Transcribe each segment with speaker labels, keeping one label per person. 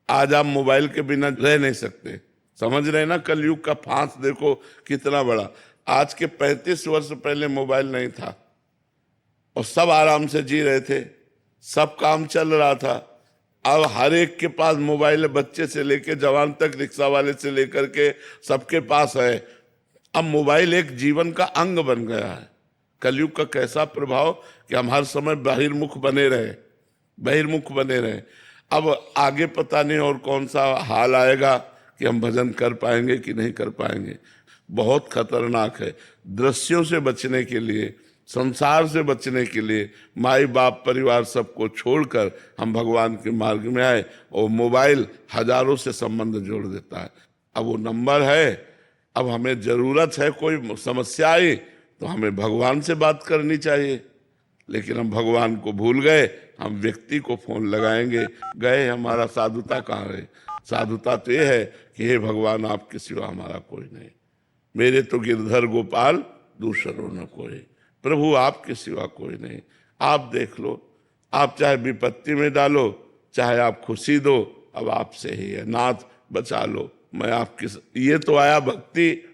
Speaker 1: आज आप मोबाइल के बिना रह नहीं सकते। समझ रहे ना, कलयुग का फांस देखो कितना बड़ा। आज के 35 वर्ष पहले मोबाइल नहीं था और सब आराम से जी रहे थे, सब काम चल रहा था। अब हर एक के पास मोबाइल है, बच्चे से लेकर जवान तक, रिक्शा वाले से लेकर के सबके पास है। अब मोबाइल एक जीवन का अंग बन गया है। कलयुग का कैसा प्रभाव कि हम हर समय बहिर्मुख बने रहे, बहिर्मुख बने रहे। अब आगे पता नहीं और कौन सा हाल आएगा कि हम भजन कर पाएंगे कि नहीं कर पाएंगे। बहुत खतरनाक है। दृश्यों से बचने के लिए, संसार से बचने के लिए माई बाप परिवार सबको छोड़कर हम भगवान के मार्ग में आए। और मोबाइल हजारों से संबंध जोड़ देता है। अब वो नंबर है, अब हमें जरूरत है, कोई समस्या आई तो हमें भगवान से बात करनी चाहिए, लेकिन हम भगवान को भूल गए, हम व्यक्ति को फोन लगाएंगे। गए हमारा साधुता कहाँ रहे? साधुता तो ये है कि हे भगवान, आपके सिवा हमारा कोई नहीं, मेरे तो गिरधर गोपाल दूसरों न कोई, प्रभु आपके सिवा कोई नहीं। आप देख लो, आप चाहे विपत्ति में डालो, चाहे आप खुशी दो, अब आपसे ही है। नाथ बचा लो, मैं आपकी। ये तो आया भक्ति।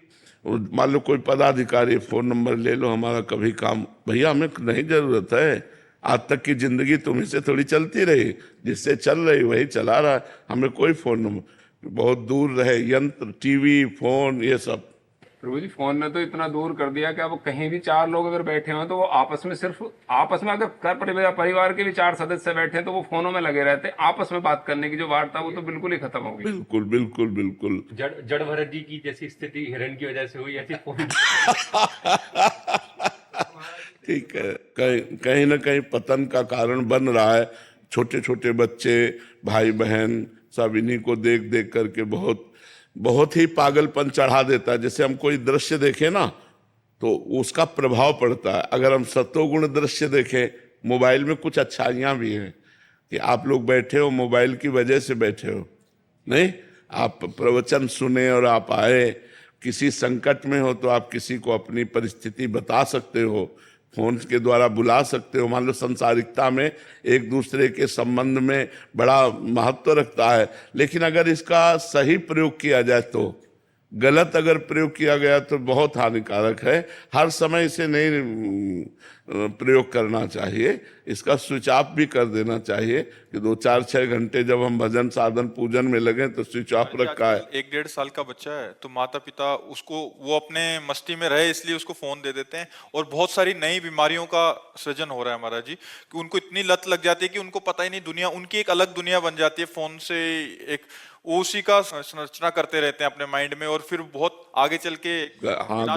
Speaker 1: मान लो कोई पदाधिकारी, फोन नंबर ले लो हमारा, कभी काम, भैया हमें नहीं जरूरत है। आज तक की जिंदगी तुम्ही से थोड़ी चलती रही, जिससे चल रही वही चला रहा है, हमें कोई फोन नंबर। बहुत दूर रहे यंत्र, टीवी, फोन, ये सब।
Speaker 2: प्रभु जी, फोन ने तो इतना दूर कर दिया कि अब कहीं भी चार लोग अगर बैठे हो तो वो आपस में, सिर्फ आपस में, अगर कर परिवार के भी चार सदस्य बैठे हैं तो वो फोनों में लगे रहते हैं। आपस में बात करने की जो वार्ता, वो तो बिल्कुल ही खत्म हो गई।
Speaker 1: बिल्कुल बिल्कुल बिल्कुल।
Speaker 3: जड़ भरत जी की जैसी स्थिति हिरण की वजह से हुई, ऐसी फोन
Speaker 1: ठीक है, कहीं ना कहीं पतन का कारण बन रहा है। छोटे छोटे बच्चे, भाई बहन सब इन्हीं को देख देख करके बहुत बहुत ही पागलपन चढ़ा देता है। जैसे हम कोई दृश्य देखें ना तो उसका प्रभाव पड़ता है। अगर हम सत्वगुण दृश्य देखें, मोबाइल में कुछ अच्छाइयाँ भी हैं कि आप लोग बैठे हो मोबाइल की वजह से बैठे हो, नहीं आप प्रवचन सुने और आप आए। किसी संकट में हो तो आप किसी को अपनी परिस्थिति बता सकते हो, फोन के द्वारा बुला सकते हो। मान लो संसारिकता में एक दूसरे के संबंध में बड़ा महत्व रखता है, लेकिन अगर इसका सही प्रयोग किया जाए तो, गलत अगर प्रयोग किया गया तो बहुत हानिकारक है। हर समय इसे नहीं प्रयोग करना चाहिए, इसका स्विच ऑफ भी कर देना चाहिए कि 2-4-6 घंटे जब हम भजन साधन पूजन में लगे तो स्विच ऑफ रखा है।
Speaker 4: 1-1.5 साल का बच्चा है तो माता पिता उसको, वो अपने मस्ती में रहे इसलिए उसको फोन दे देते हैं, और बहुत सारी नई बीमारियों का सृजन हो रहा है महाराज जी, कि उनको इतनी लत लग जाती है कि उनको पता ही नहीं, दुनिया उनकी एक अलग दुनिया बन जाती है फोन से। एक उसी का संरचना करते रहते हैं अपने माइंड में, और फिर बहुत आगे चल के
Speaker 1: हाँ,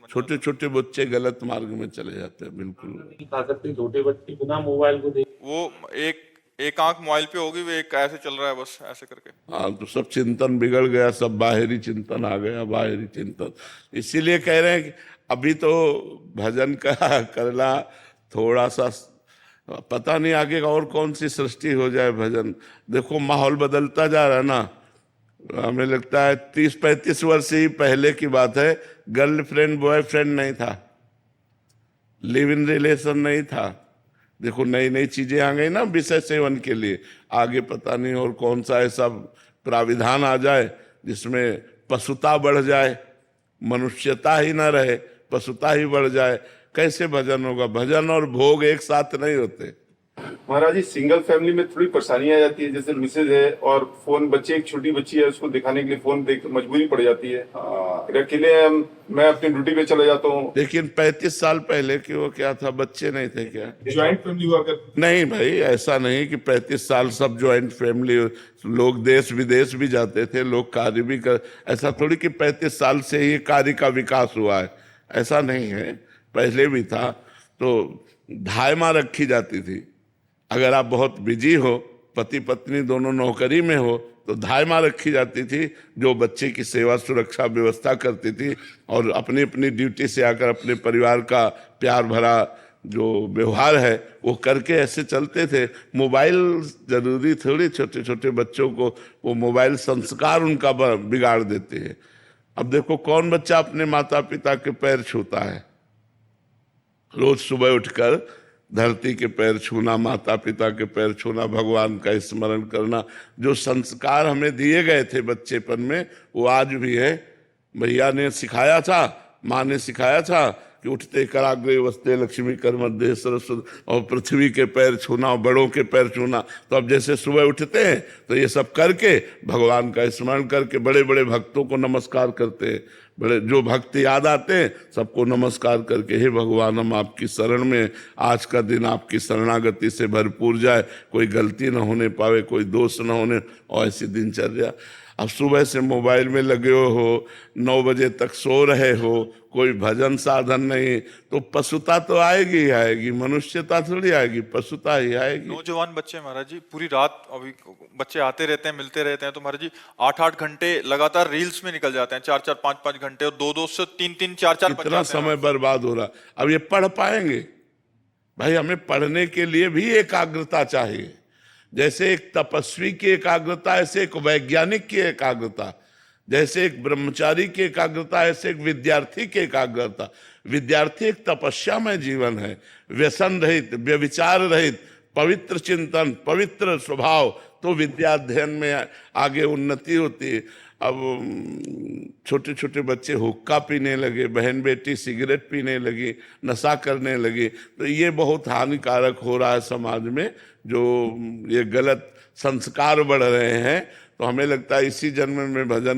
Speaker 1: छोटे छोटे बच्चे गलत मार्ग में चले जाते हैं। बिल्कुल
Speaker 5: छोटे बच्चे बिना मोबाइल को देख,
Speaker 4: वो एक आंख मोबाइल पे होगी, वो एक ऐसे चल रहा है बस ऐसे करके।
Speaker 1: हाँ, तो सब चिंतन बिगड़ गया, सब बाहरी चिंतन आ गया, बाहरी चिंतन। इसीलिए कह रहे हैं कि अभी तो भजन का करना थोड़ा सा, पता नहीं आगे और कौन सी सृष्टि हो जाए। भजन देखो माहौल बदलता जा रहा है ना। हमें लगता है 30-35 वर्ष ही पहले की बात है, गर्लफ्रेंड बॉयफ्रेंड नहीं था, लिव इन रिलेशन नहीं था। देखो नई नई चीजें आ गई ना विषय सेवन के लिए। आगे पता नहीं और कौन सा ऐसा प्राविधान आ जाए जिसमें पशुता बढ़ जाए, मनुष्यता ही ना रहे, पशुता ही बढ़ जाए। कैसे भजन होगा? भजन और भोग एक साथ नहीं होते।
Speaker 6: महाराज जी, सिंगल फैमिली में थोड़ी परेशानी आ जाती है, जैसे मिसेज है और फोन, बच्चे, एक छोटी बच्ची है, उसको दिखाने के लिए फोन देख मजबूरी पड़ जाती है। अकेले मैं अपनी ड्यूटी पे चला जाता हूँ।
Speaker 1: लेकिन 35 साल पहले की वो क्या था, बच्चे नहीं थे क्या?
Speaker 6: ज्वाइंट फैमिली हुआ कर?
Speaker 1: नहीं भाई, ऐसा नहीं कि 35 साल सब ज्वाइंट फैमिली, लोग देश विदेश भी जाते थे, लोग कार्य भी कर, ऐसा थोड़ी कि 35 साल से ही कार्य का विकास हुआ है, ऐसा नहीं है, पहले भी था। तो धायमा रखी जाती थी। अगर आप बहुत बिजी हो, पति पत्नी दोनों नौकरी में हो, तो धायमा रखी जाती थी जो बच्चे की सेवा सुरक्षा व्यवस्था करती थी, और अपनी अपनी ड्यूटी से आकर अपने परिवार का प्यार भरा जो व्यवहार है वो करके ऐसे चलते थे। मोबाइल जरूरी थोड़ी, छोटे छोटे बच्चों को वो मोबाइल संस्कार उनका बिगाड़ देते हैं। अब देखो कौन बच्चा अपने माता पिता के पैर छूता है? रोज सुबह उठकर धरती के पैर छूना, माता पिता के पैर छूना, भगवान का स्मरण करना, जो संस्कार हमें दिए गए थे बच्चेपन में वो आज भी है। भैया ने सिखाया था, माँ ने सिखाया था कि उठते कराग्रे वस्ते लक्ष्मी कर मध्य सरस्वती, और पृथ्वी के पैर छूना, बड़ों के पैर छूना। तो अब जैसे सुबह उठते हैं तो ये सब करके भगवान का स्मरण करके बड़े बड़े भक्तों को नमस्कार करते हैं, बड़े जो भक्त याद आते हैं सबको नमस्कार करके, हे भगवान हम आपकी शरण में, आज का दिन आपकी शरणागति से भरपूर जाए, कोई गलती न होने पावे, कोई दोष न होने, और ऐसी दिनचर्या। अब सुबह से मोबाइल में लगे हो, 9 बजे तक सो रहे हो, कोई भजन साधन नहीं, तो पशुता तो आएगी ही आएगी, मनुष्यता थोड़ी आएगी, पशुता ही आएगी।
Speaker 4: नौजवान बच्चे महाराज जी पूरी रात, अभी बच्चे आते रहते हैं, मिलते रहते हैं, तो महाराज जी 8-8 घंटे लगातार रील्स में निकल जाते हैं, 4-4 5-5 घंटे, और 2-2 से 3-3 4-4
Speaker 1: कितना समय बर्बाद हो रहा। अब ये पढ़ पाएंगे भाई? हमें पढ़ने के लिए भी एकाग्रता चाहिए। जैसे एक तपस्वी की एकाग्रता, ऐसे एक वैज्ञानिक की एकाग्रता, जैसे एक ब्रह्मचारी की एकाग्रता, ऐसे एक विद्यार्थी की एकाग्रता। विद्यार्थी एक तपस्या में जीवन है, व्यसन रहित, व्यभिचार रहित, पवित्र चिंतन, पवित्र स्वभाव, तो विद्या अध्ययन में आगे उन्नति होती है। अब छोटे छोटे बच्चे हुक्का पीने लगे, बहन बेटी सिगरेट पीने लगी, नशा करने लगी, तो ये बहुत हानिकारक हो रहा है समाज में, जो ये गलत संस्कार बढ़ रहे हैं। तो हमें लगता है इसी जन्म में भजन